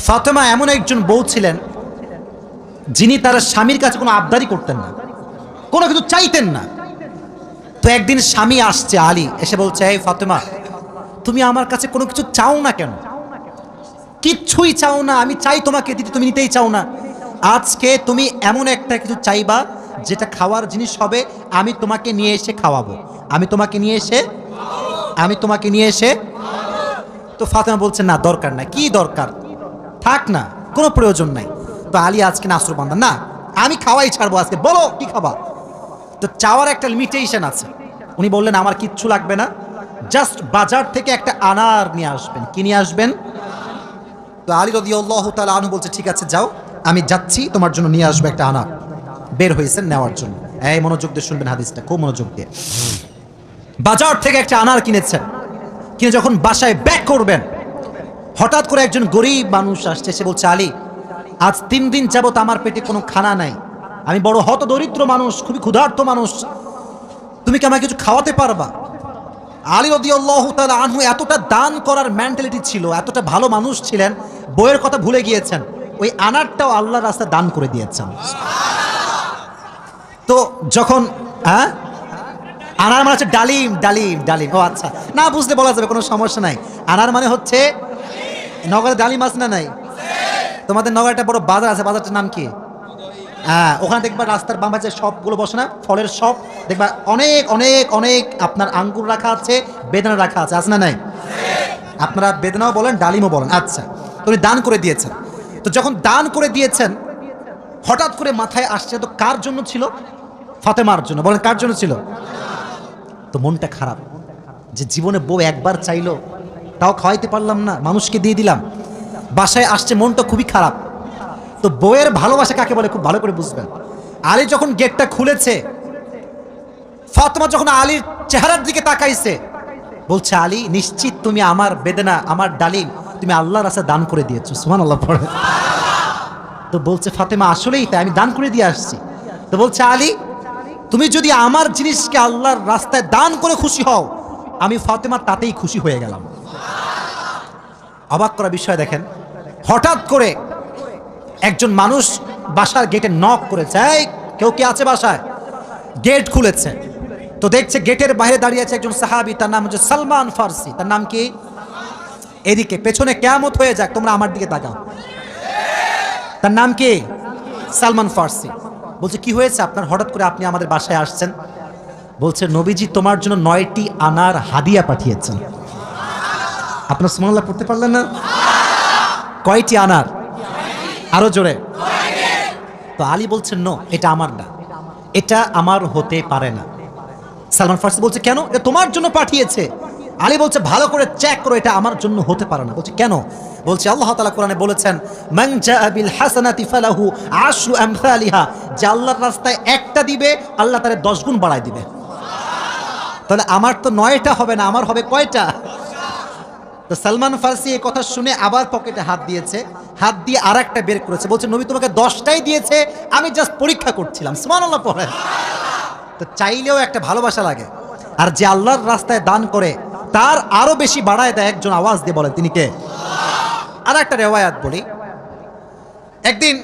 ফাতেমা এমন একজন বউ ছিলেন যিনি তার স্বামীর কাছে কোনো আবদারি করতেন না, কোনো কিছু চাইতেন না। তো একদিন স্বামী আসছে, আলী এসে বলছে, এই ফাতেমা, তুমি আমার কাছে কোনো কিছু চাও না কেন? কিচ্ছুই চাও না, আমি চাই তোমাকে দিতে, তুমি নিতেই চাও না। আজকে তুমি এমন একটা কিছু চাইবা যেটা খাওয়ার জিনিস হবে, আমি তোমাকে নিয়ে এসে খাওয়াবো, আমি তোমাকে নিয়ে এসে। তো ফাতেমা বলছে, না দরকার নাই। কি দরকার? থাক না, কোনো প্রয়োজন নাই। তো আলী আজকে নাসরবান্দা, না আমি খাওয়াই ছাড়বো আজকে, বলো কি খাবা। তো চাওয়ার একটা লিমিটেশন আছে। উনি বললেন, আমার কিচ্ছু লাগবে না, জাস্ট বাজার থেকে একটা আনার নিয়ে আসবেন। কি নিয়ে আসবেন? তো আলী রাদিয়াল্লাহু তাআলা আনহু বলছে, ঠিক আছে যাও, আমি যাচ্ছি, তোমার জন্য নিয়ে আসবো একটা আনার। বের হয়েছেন নেওয়ার জন্য। এই মনোযোগ দিয়ে শুনবেন হাদিসটা, খুব মনোযোগ দিয়ে। বাজার থেকে একটা আনার কিনেছেন, কিনে যখন বাসায় ব্যাক করবেন, হঠাৎ করে একজন গরিব মানুষ আসছে। সে বলছে, আলী, আজ 3 দিন যাবত আমার পেটে কোনো খানা নাই, আমি বড় হত দরিদ্র মানুষ, খুবই ক্ষুধার্ত মানুষ, তুমি কি আমাকে কিছু খাওয়াতে পারবা? আলী রাদিয়াল্লাহু তাআলা আনহু এতটা দান করার মেন্টালিটি ছিল, এতটা ভালো মানুষ ছিলেন, বইয়ের কথা ভুলে গিয়েছেন, ওই আনারটাও আল্লাহর রাস্তায় দান করে দিয়েছেন। তো যখন আনার মানে হচ্ছে ডালিম, ডালিম, ডালিম। ও আচ্ছা, না বুঝতে বলা যাবে, কোনো সমস্যা নাই। আনার মানে হচ্ছে, নগরে ডালিম আছে না নাই? তোমাদের নগরে একটা বড় বাজার আছে, বাজারটার নাম কি? ওখানে দেখবা রাস্তার বাম পাশে সবগুলো বসে না, ফলের সব দেখবা, অনেক অনেক অনেক আপনার আঙ্গুর রাখা আছে, বেদানা রাখা আছে, আছে না নাই? আপনারা বেদানাও বলেন, ডালিমও বলেন। আচ্ছা, তো উনি দান করে দিয়েছেন। তো যখন দান করে দিয়েছেন, হঠাৎ করে মাথায় আসছে, তো কার জন্য ছিল? ফাতেমার জন্য। বলেন, কার জন্য ছিল? তো মনটা খারাপ যে জীবনে বউ একবার চাইলো, তাও খাওয়াইতে পারলাম না, মানুষকে দিয়ে দিলাম। বাসায় আসছে, মনটা খুবই খারাপ। তো বউয়ের ভালোবাসা কাকে বলে খুব ভালো করে বুঝবেন। আলী যখন গেটটা খুলেছে, ফাতেমা যখন আলীর চেহারার দিকে তাকাইছে, বলছে, আলী, নিশ্চিত তুমি আমার বেদনা, আমার ডালিম তুমি আল্লাহর রাস্তায় দান করে দিয়েছো। সুবহানাল্লাহ পড়ে। তো বলছে ফাতেমা, আসলেই তাই, আমি দান করে দিয়ে আসছি। তো বলছে, আলী, তুমি যদি আমার জিনিসকে আল্লাহর রাস্তায় দান করে খুশি হও, আমি ফাতেমা তাতেই খুশি হয়ে গেলাম। অবাক করা বিষয় দেখেন, হঠাৎ করে একজন মানুষ বাসার গেটে নক করেছে, এই কেউ কি আছে বাসায়? গেট খুলেছে, তো দেখছে গেটের বাইরে দাঁড়িয়ে আছে একজন সাহাবী, তার নাম হচ্ছে সালমান ফার্সি। তার নাম কি? এদিকে পেছনে কিয়ামত হয়ে যাক, তোমরা আমার দিকে তাকাও। তার নাম কি? সালমান ফার্সি। বলছে, কি হয়েছে আপনার, হঠাৎ করে আপনি আমাদের বাসায় আসছেন? বলছে, নবীজি তোমার জন্য 9টি আনার হাদিয়া পাঠিয়েছেন। আপনার সুবহানাল্লাহ পড়তে পারলেন না? কয়টি আনার? আরো জোরে। তো আলী বলছেন, নো, এটা আমার না, এটা আমার হতে পারে না। সালমান ফার্সি বলছে, কেন? এটা তোমার জন্য পাঠিয়েছে। আলী বলছে, ভালো করে চেক করো, এটা আমার জন্য হতে পারে না। বলছে, কেন? বলছে, আল্লাহ তাআলা কোরআনে বলেছেন, মান জাআ বিল হাসানাতি ফালাহু আশরু আমসালিহা, যে আল্লাহর রাস্তায় একটা দিবে, আল্লাহ তারে 10 গুণ বাড়ায় দিবে। তাহলে আমার তো 9টা হবে না, আমার হবে কয়টা? তো সালমান ফার্সি এই কথা শুনে আবার পকেটে হাত দিয়েছে, হাত দিয়ে আরেকটা বের করেছে। বলছে, নবী তোমাকে 10টাই দিয়েছে, আমি জাস্ট পরীক্ষা করছিলাম। সুবহানাল্লাহ পড়ে। তো চাইলেও একটা ভালোবাসা লাগে, আর যে আল্লাহর রাস্তায় দান করে তার আরো বেশি বাড়ায় দেয়। একজন আওয়াজ দিয়ে বলেন, তিনি কে? আর একটা রেওয়ায়াত বলি। একদিন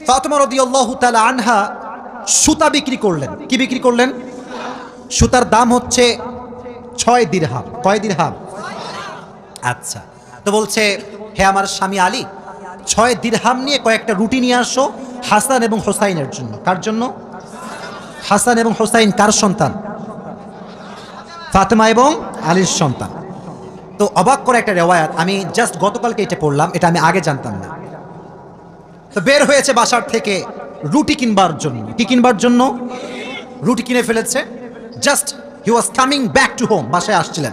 ফাতেমা রাদিয়াল্লাহু তাআলা আনহা সুতা বিক্রি করলেন। কি বিক্রি করলেন? সুতার দাম হচ্ছে 6 দিরহাম। কয় দিরহাম? আচ্ছা, তো বলছে, হে আমার স্বামী আলী, 6 দিরহাম নিয়ে কয়েকটা রুটি নিয়ে আসো হাসান এবং হোসাইনের জন্য। কার জন্য? হাসান এবং হোসাইন কার সন্তান? ফাতেমা এবং আলীর সন্তান। তো অবাক করে একটা রেওয়ায়াত, আমি জাস্ট গতকালকে এটা পড়লাম, এটা আমি আগে জানতাম না। তো বের হয়েছে বাসার থেকে রুটি কিনবার জন্য। কি কিনবার জন্য? রুটি কিনে ফেলেছে। Just he was coming back to home, বাসায় আসছিলেন।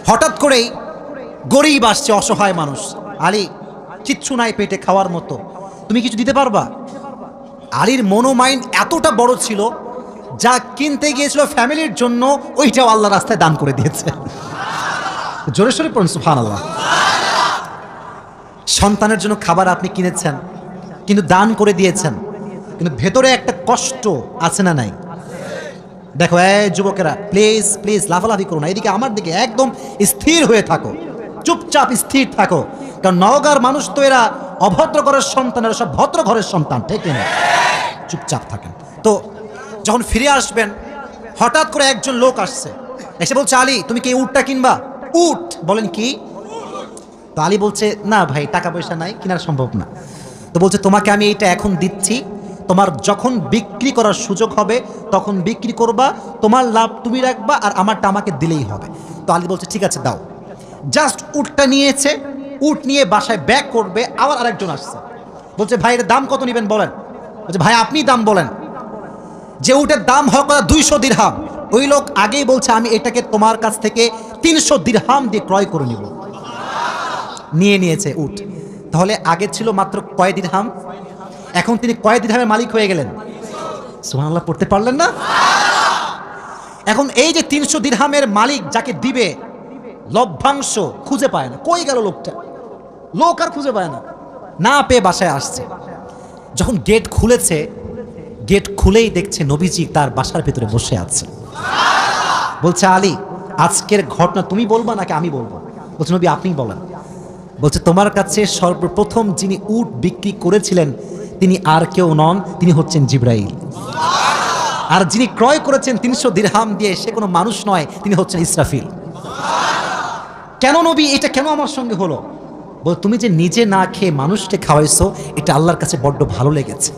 হঠাৎ করেই গরিব আসছে, অসহায় মানুষ। আলী, কিচ্ছু নাই পেটে খাওয়ার মতো, তুমি কিছু দিতে পারবা? আলীর মনোমাইন্ড এতটা বড় ছিল, যা কিনতে গিয়েছিল ফ্যামিলির জন্য, ওইটাও আল্লাহ রাস্তায় দান করে দিয়েছে। জোরে সোরে পড়ুন সুবহানাল্লাহ। সন্তানের জন্য খাবার আপনি কিনেছেন, কিন্তু দান করে দিয়েছেন, কিন্তু ভেতরে একটা কষ্ট আছে না নাই? দেখো, এই যুবকেরা, প্লিজ প্লিজ লাফালাফি করো না, এদিকে আমার দিকে একদম স্থির হয়ে থাকো, চুপচাপ স্থির থাকো। কারণ নওগাঁর মানুষ তো এরা অভদ্র ঘরের সন্তানেরা সব ভদ্র ঘরের সন্তান, ঠিক না? চুপচাপ থাকেন। তো যখন ফিরে আসবেন, হঠাৎ করে একজন লোক আসছে, এসে বলছে, আলী তুমি কি উটটা কিনবা? উট? বলেন কি? তো আলী বলছে, না ভাই, টাকা পয়সা নাই, কেনার সম্ভব না। তো বলছে, তোমাকে আমি এইটা এখন দিচ্ছি, তোমার যখন বিক্রি করার সুযোগ হবে তখন বিক্রি করবা, তোমার লাভ তুমি রাখবা, আর আমারটা আমাকে দিলেই হবে। তো আলী বলছে, ঠিক আছে দাও। জাস্ট উটটা নিয়েছে, উট নিয়ে বাসায় ব্যাক করবে, আবার আরেকজন আসছে, বলছে, ভাই এর দাম কত নেবেন বলেন? বলছে, ভাই আপনি দাম বলেন। যে উটের দাম হবে 200 দিরহাম, ওই লোক আগেই বলছে, আমি এটাকে তোমার কাছ থেকে 300 দিরহাম দিয়ে ক্রয় করে নিব। নিয়ে নিয়েছে উট। তাহলে আগে ছিল মাত্র কয় দিরহাম, এখন তিনি কয় দিরহামের মালিক হয়ে গেলেন? সুবহানাল্লাহ পড়তে পারলেন না? এখন এই যে 300 দিরহামের মালিক যাকে দিবে, লভ্যাংশ খুঁজে পায় না। কই গেল লোকটা? লোক আর খুঁজে পায় না, না পেয়ে বাসায় আসছে। যখন গেট খুলেছে, গেট খুলেই দেখছে নবীজি তার বাসার ভিতরে বসে আছে। বলছে, আলী আজকের ঘটনা তুমি বলবা নাকি আমি বলবো? বলছে, নবী আপনি বলেন। বলছে, তোমার কাছে সর্বপ্রথম যিনি উট বিক্রি করেছিলেন তিনি আর কেউ নন, তিনি হচ্ছেন জিবরাইল। আর যিনি ক্রয় করেছেন 300 দিরহাম দিয়ে, সে কোনো মানুষ নয়, তিনি হচ্ছেন ইসরাফিল। কেন নবী, এটা কেন আমার সঙ্গে হলো? বল, তুমি যে নিজে না খেয়ে মানুষকে খাওয়াইছো, এটা আল্লাহর কাছে বড্ড ভালো লেগেছে।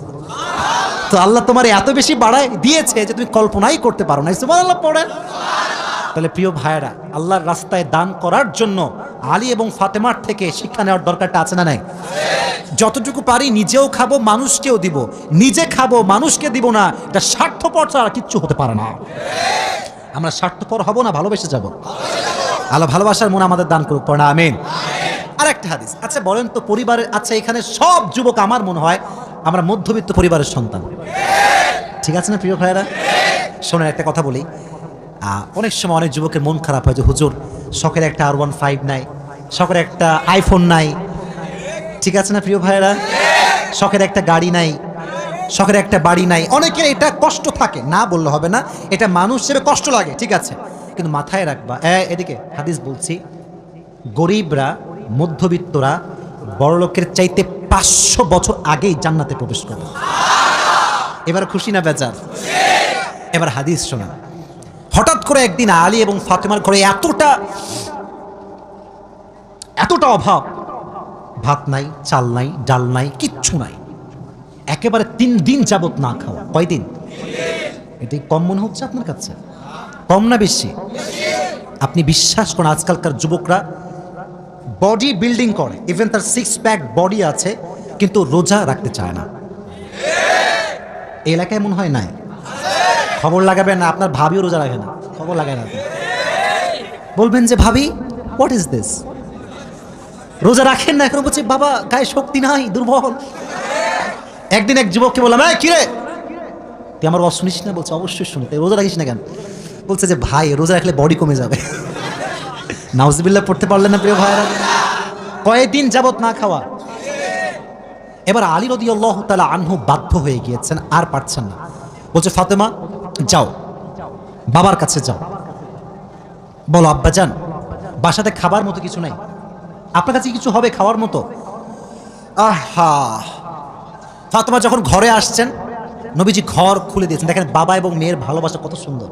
তো আল্লাহ তোমার এত বেশি বাড়ায় দিয়েছে যে তুমি কল্পনাই করতে পারো না। সুবহানাল্লাহ পড়েন। তাহলে প্রিয় ভাইয়েরা, আল্লাহর রাস্তায় দান করার জন্য আলী এবং ফাতেমার থেকে শিক্ষা নেওয়ার দরকারটা আছে না নাই? যতটুকু পারি নিজেও খাবো, মানুষকেও দিব। নিজে খাবো, মানুষকে দিব না, এটা স্বার্থপর ছাড়া কিচ্ছু হতে পারে না। আমরা স্বার্থপর হব না, ভালোবেসে যাব। আল্লাহ ভালোবাসার মন আমাদের দান করুক, পড়া আমিন। আর একটা হাদিস, আচ্ছা বলেন তো পরিবারের, আচ্ছা এখানে সব যুবক আমার মনে হয় আমরা মধ্যবিত্ত পরিবারের সন্তান, ঠিক আছে না প্রিয় ভাইয়েরা? শোনেন একটা কথা বলি, অনেক সময় অনেক যুবকের মন খারাপ হয় যে হুজুর শখের একটা R15 নাই, শখের একটা আইফোন নাই, ঠিক আছে না প্রিয় ভাইয়েরা? শখের একটা গাড়ি নাই, শখের একটা বাড়ি নাই। অনেকের এটা কষ্ট থাকে, না বললে হবে না, এটা মানুষ হিসেবে কষ্ট লাগে, ঠিক আছে, কিন্তু মাথায় রাখবা, এদিকে হাদিস বলছি, গরিবরা, মধ্যবিত্তরা বড়লোকের চাইতে 500 বছর আগেই জান্নাতে প্রবেশ করবে। এবার খুশি না বেজার? এবার হাদিস শোনা। হঠাৎ করে একদিন আলী এবং ফাতেমার ঘরে এতটা অভাব, ভাত নাই, চাল নাই, ডাল নাই, কিচ্ছু নাই, একেবারে 3 দিন যাবত না খাওয়া। কয়দিন? এটাই কম মনে হচ্ছে আপনার কাছে? কম না বেশি? আপনি বিশ্বাস করেন, আজকালকার যুবকরা বডি বিল্ডিং করে, ইভেন তার 6 প্যাক বডি আছে, কিন্তু রোজা রাখতে চায় না। এই এলাকায় মনে হয় নাই? খবর লাগাবেন না, আপনার ভাবিও রোজা রাখে না, খবর লাগায় না। বলবেন যে ভাবি হোয়াট ইজ দিস, রোজা রাখেন না? এখন বলছি বাবা গায়ে শক্তি নাই, দুর্বল। একদিন এক যুবককে বললাম, কিরে তুই আমার ওয়াজ শুনিস না? বলছে, অবশ্যই শুনি। তাই রোজা রাখিস না কেন? বলছে যে ভাই রোজা রাখলে বডি কমে যাবে। নাউজুবিল্লাহ পড়তে পারলেন না প্রিয় ভাইরা? কয়েকদিন যাবত না খাওয়া। এবার আলী রাদিয়াল্লাহু তাআলা আনহু বাধ্য হয়ে গিয়েছেন, আর পারছেন না। বলছে, ফাতেমা যাও, বাবার কাছে যাও, বলো আব্বাজান বাসাতে খাবার মতো কিছু নাই, আপনার কাছে কিছু হবে খাওয়ার মতো? আহা! ফাতেমা যখন ঘরে আসছেন, নবীজি ঘর খুলে দিয়েছেন। দেখেন বাবা এবং মেয়ের ভালোবাসা কত সুন্দর।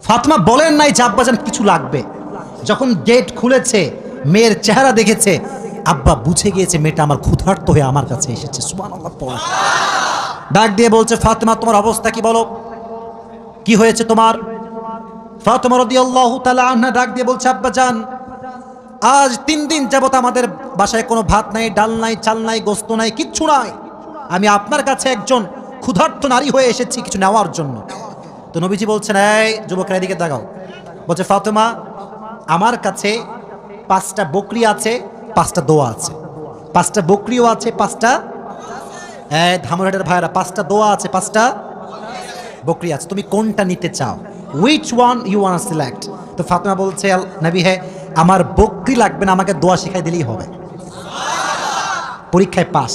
ফাতেমা বলেন নাই যে আব্বাজান কিছু লাগবে। যখন গেট খুলেছে, মেয়ের চেহারা দেখেছে, আব্বা বুঝে গিয়েছে মেয়েটা আমার ক্ষুধার্ত হয়ে আমার কাছে এসেছে। সুবহানাল্লাহ পড়া। ডাক দিয়ে বলছে, ফাতেমা তোমার অবস্থা কি বলো, কি হয়েছে তোমার? ফাতেমা রাদিয়াল্লাহু তাআলা আনহা ডাক দিয়ে বলছে, আব্বাজান আজ 3 দিন যাবত আমাদের বাসায় কোনো ভাত নাই, ডাল নাই, চাল নাই, গোস্ত নাই, কিচ্ছু নাই। আমি আপনার কাছে একজন ক্ষুধার্ত নারী হয়ে এসেছি কিছু নেওয়ার জন্য। তো নবীজি বলছেন, এই যুবকরা এদিকে তাকাও। বলছে, ফাতেমা আমার কাছে 5টা বকরি আছে, 5টা দোয়া আছে। 5টা বকরিও আছে, 5টা ধামরাটের ভাইরা, 5টা দোয়া আছে, 5টা বকরি আছে। তুমি কোনটা নিতে চাও? Which one you want to select? তো ফাতেমা বলছে, নবী হ্যাঁ, আমার বকরি লাগবে না, আমাকে দোয়া শিখাই দিলেই হবে। পরীক্ষায় পাস।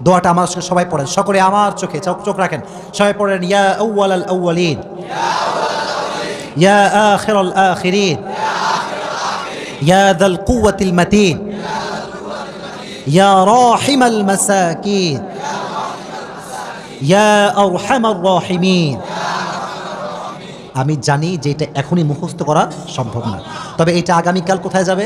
দোয়াটা আমার সঙ্গে সবাই পড়েন, সকলে আমার চোখে চোখ রাখেন, সবাই পড়েন, ইয়া আউয়ালাল আউয়ালিন, ইয়া আখিরাল আখিরিন, ইয়া যাল কুওয়াতিল মাতিন, ইয়া রাহিমাল মাসাকিন, ইয়া আরহামার রাহিমিন। আমি জানি যে এটা এখনই মুখস্থ করা সম্ভব না, তবে এটা আগামীকাল কোথায় যাবে?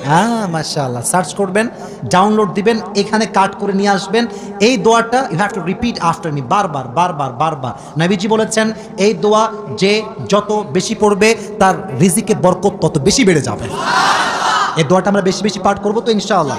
হ্যাঁ মাশাআল্লাহ, সার্চ করবেন, ডাউনলোড দিবেন, এখানে কাট করে নিয়ে আসবেন। এই দোয়াটা you have to repeat after me, বারবার বারবার বারবার। নবীজি বলেছেন এই দোয়া যে যত বেশি পড়বে তার রিজিকে বরকত তত বেশি বেড়ে যাবে। এই দোয়াটা আমরা বেশি বেশি পাঠ করবো তো ইনশাআল্লাহ।